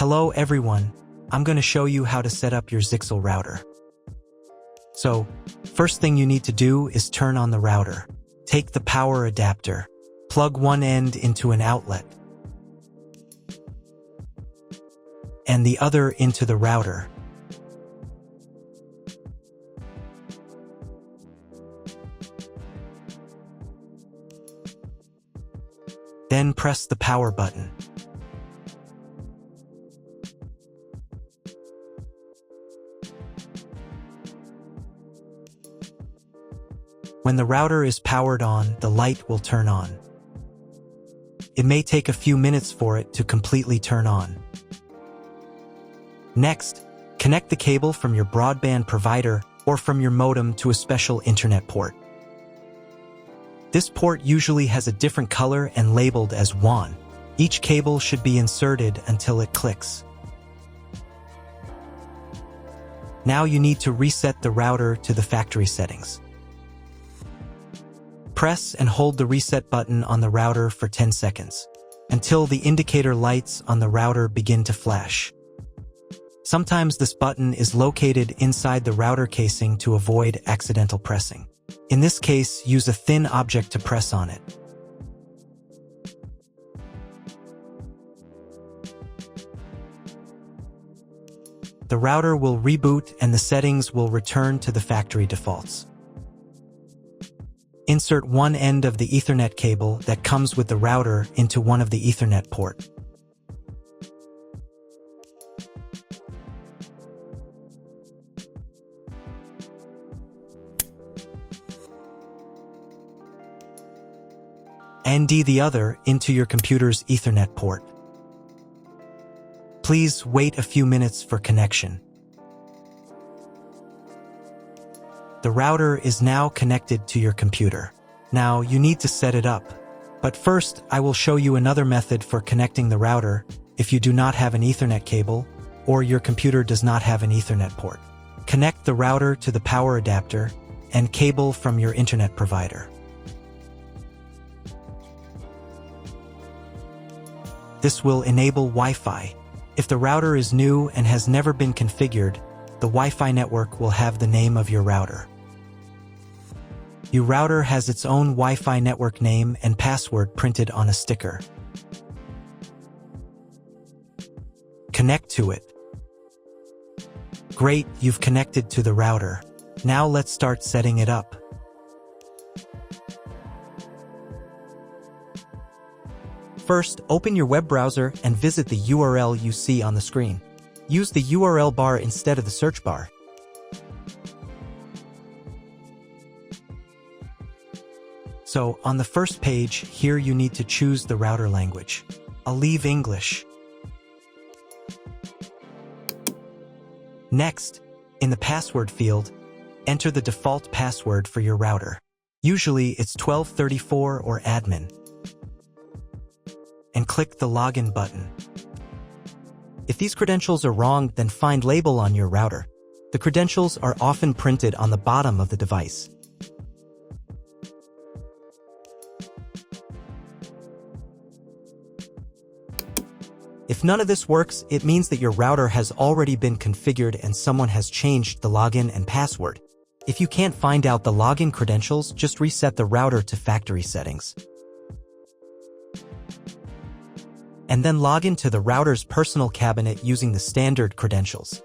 Hello everyone, I'm going to show you how to set up your Zyxel router. So, first thing you need to do is turn on the router. Take the power adapter, plug one end into an outlet, and the other into the router. Then press the power button. When the router is powered on, the light will turn on. It may take a few minutes for it to completely turn on. Next, connect the cable from your broadband provider or from your modem to a special internet port. This port usually has a different color and labeled as WAN. Each cable should be inserted until it clicks. Now you need to reset the router to the factory settings. Press and hold the reset button on the router for 10 seconds, until the indicator lights on the router begin to flash. Sometimes this button is located inside the router casing to avoid accidental pressing. In this case, use a thin object to press on it. The router will reboot and the settings will return to the factory defaults. Insert one end of the Ethernet cable that comes with the router into one of the Ethernet port. And the other into your computer's Ethernet port. Please wait a few minutes for connection. The router is now connected to your computer. Now you need to set it up. But first, I will show you another method for connecting the router if you do not have an Ethernet cable or your computer does not have an Ethernet port. Connect the router to the power adapter and cable from your internet provider. This will enable Wi-Fi. If the router is new and has never been configured, the Wi-Fi network will have the name of your router. Your router has its own Wi-Fi network name and password printed on a sticker. Connect to it. Great, you've connected to the router. Now let's start setting it up. First, open your web browser and visit the URL you see on the screen. Use the URL bar instead of the search bar. So, on the first page, here you need to choose the router language. I'll leave English. Next, in the password field, enter the default password for your router. Usually, it's 1234 or admin. And click the login button. If these credentials are wrong, then find label on your router. The credentials are often printed on the bottom of the device. If none of this works, it means that your router has already been configured and someone has changed the login and password. If you can't find out the login credentials, just reset the router to factory settings. And then log into the router's personal cabinet using the standard credentials.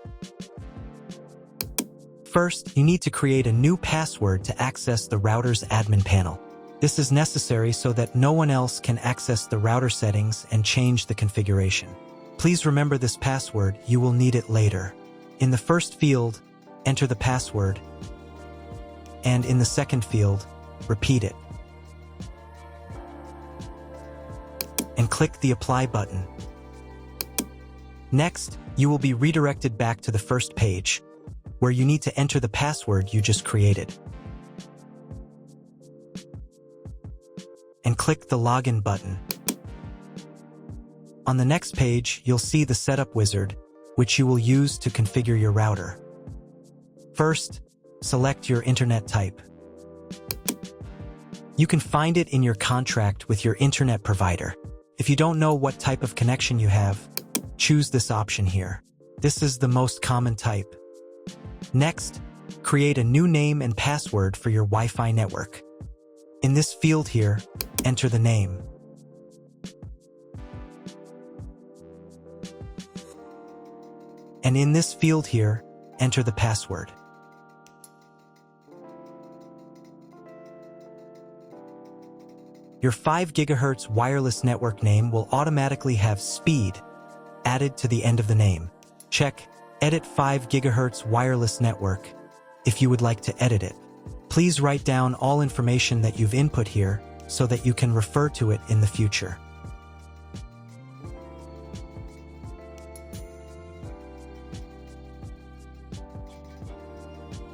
First, you need to create a new password to access the router's admin panel. This is necessary so that no one else can access the router settings and change the configuration. Please remember this password, you will need it later. In the first field, enter the password, and in the second field, repeat it. And click the Apply button. Next, you will be redirected back to the first page, where you need to enter the password you just created. And click the Login button. On the next page, you'll see the Setup wizard, which you will use to configure your router. First, select your internet type. You can find it in your contract with your internet provider. If you don't know what type of connection you have, choose this option here. This is the most common type. Next, create a new name and password for your Wi-Fi network. In this field here, enter the name. And in this field here, enter the password. Your 5 GHz wireless network name will automatically have speed added to the end of the name. Check Edit 5 GHz wireless network if you would like to edit it. Please write down all information that you've input here so that you can refer to it in the future.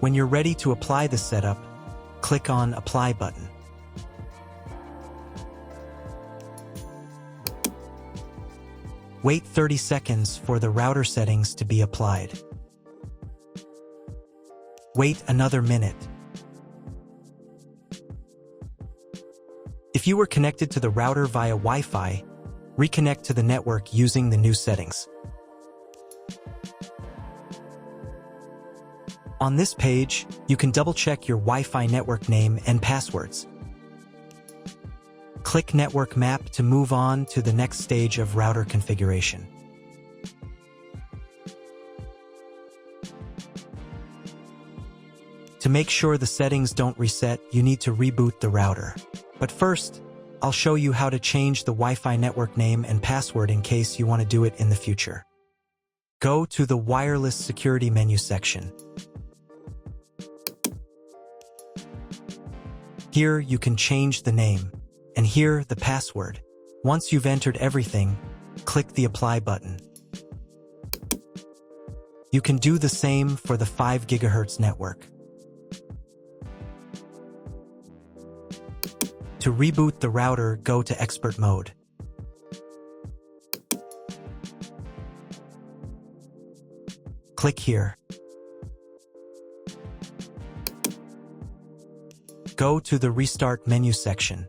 When you're ready to apply the setup, click on Apply button. Wait 30 seconds for the router settings to be applied. Wait another minute. If you were connected to the router via Wi-Fi, reconnect to the network using the new settings. On this page, you can double-check your Wi-Fi network name and passwords. Click Network Map to move on to the next stage of router configuration. To make sure the settings don't reset, you need to reboot the router. But first, I'll show you how to change the Wi-Fi network name and password in case you want to do it in the future. Go to the Wireless Security menu section. Here you can change the name, and here the password. Once you've entered everything, click the Apply button. You can do the same for the 5 GHz network. To reboot the router, go to Expert Mode. Click here. Go to the Restart menu section.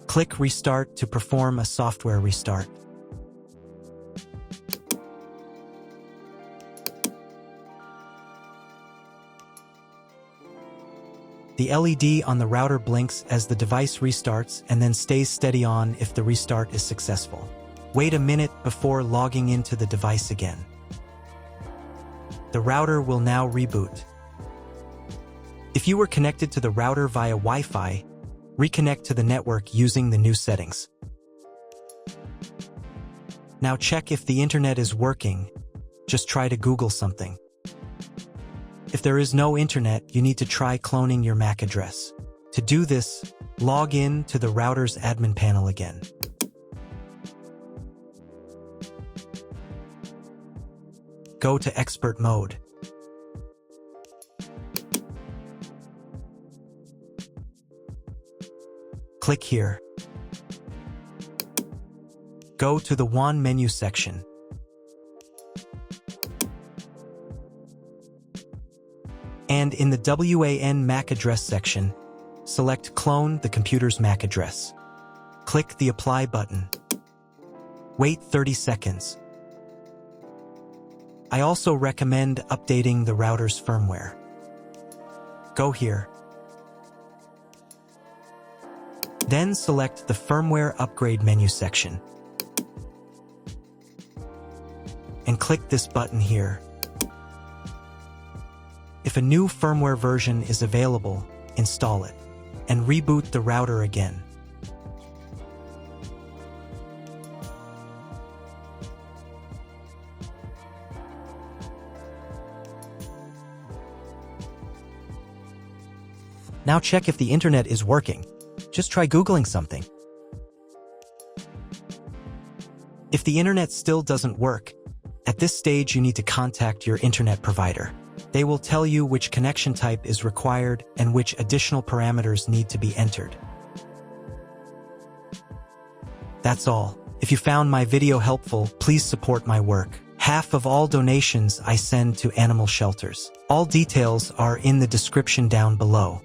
Click Restart to perform a software restart. The LED on the router blinks as the device restarts and then stays steady on if the restart is successful. Wait a minute before logging into the device again. The router will now reboot. If you were connected to the router via Wi-Fi, reconnect to the network using the new settings. Now check if the internet is working. Just try to Google something. If there is no internet, you need to try cloning your MAC address. To do this, log in to the router's admin panel again. Go to Expert Mode. Click here. Go to the WAN menu section. And in the WAN MAC address section, select Clone the computer's MAC address. Click the Apply button. Wait 30 seconds. I also recommend updating the router's firmware. Go here. Then select the Firmware Upgrade menu section. And click this button here. If a new firmware version is available, install it, and reboot the router again. Now check if the internet is working. Just try Googling something. If the internet still doesn't work, at this stage you need to contact your internet provider. They will tell you which connection type is required and which additional parameters need to be entered. That's all. If you found my video helpful, please support my work. Half of all donations I send to animal shelters. All details are in the description down below.